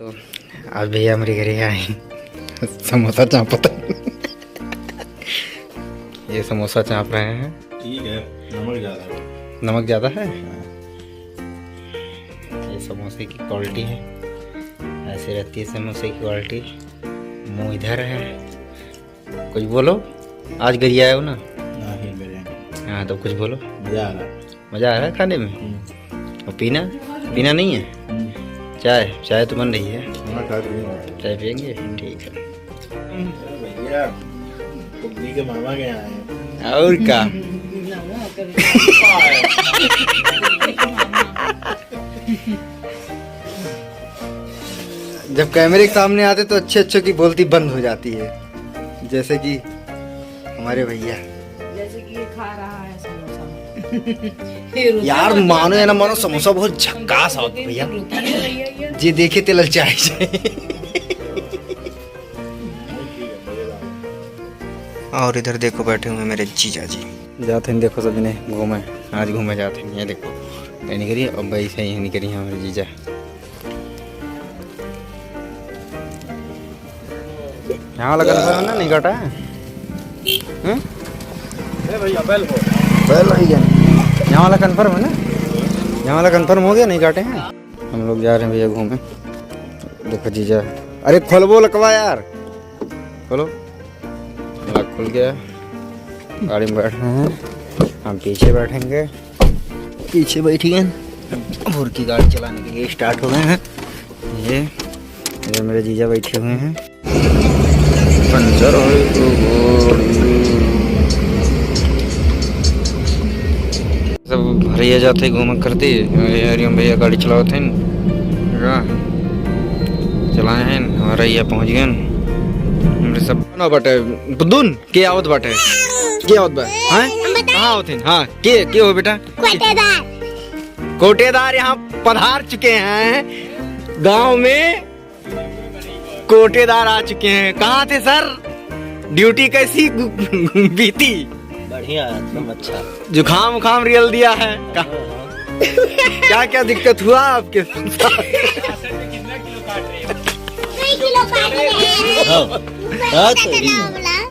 तो आज भैया हमारे घरे आए समोसा चापता ये समोसा चाप रहे हैं। ठीक है, नमक ज़्यादा है। नमक ज़्यादा है। ये समोसे की क्वालिटी है, ऐसे रहती है समोसे की क्वालिटी। मुँह इधर है, कुछ बोलो। आज घर आए हो ना? नहीं मेरे हाँ तो कुछ बोलो। मज़ा आ रहा है। मज़ा आ रहा है खाने में। और पीना पीना नहीं है? चाय चाय तो बन रही है। चाय पियेंगे? ठीक है भैया पुप्पी के मामा के यहाँ आए। और क्या। जब कैमरे के सामने आते तो अच्छे अच्छे की बोलती बंद हो जाती है, जैसे कि हमारे भैया। जैसे कि ये खा रहा है समोसा। यार मानो या ना मानो समोसा बहुत झक्कास होता है भैया जी। देखे ते ललचाए और इधर देखो बैठे हुए मेरे जीजा जी। जाते हैं देखो सभी ने घूमे, आज घूमे जाते हैं। ये देखो ये नहीं करिए और भाई सही नहीं करी हमारे जीजा। यहाँ लगा ना नहीं काटा है भैया बैल हो ही गया। यहाँ वाला कंफर्म है ना? यहाँ वाला कंफर्म हो गया, नहीं काटे हैं। हम लोग जा रहे हैं भैया घूमे। देखो जीजा, अरे खोलबो लकवा यार, खोलो। लॉक खुल गया। गाड़ी में बैठ रहे हैं हम, पीछे बैठेंगे। पीछे बैठिए, भोर की गाड़ी चलाने के लिए स्टार्ट हो गए हैं। ये मेरे जीजा बैठे हुए हैं। पंचर हो सब भैया जाते घूम करते। हरिओम भैया गाड़ी चलाते हैं, चलाए हैं। हमारा ये पहुंच गए हमरे सब ना बटे बुदुन के आवत बाटे के आवत बा। हां कहां आवत हैं? हां के हो बेटा? कोटेदार यहाँ पधार चुके हैं। गांव में कोटेदार आ चुके हैं। कहाँ थे सर? ड्यूटी कैसी बीती? बढ़िया, एकदम अच्छा। जुखाम उखाम रियल दिया है? क्या क्या दिक्कत हुआ आपके साथ? कितना किलो काट रहे हैं?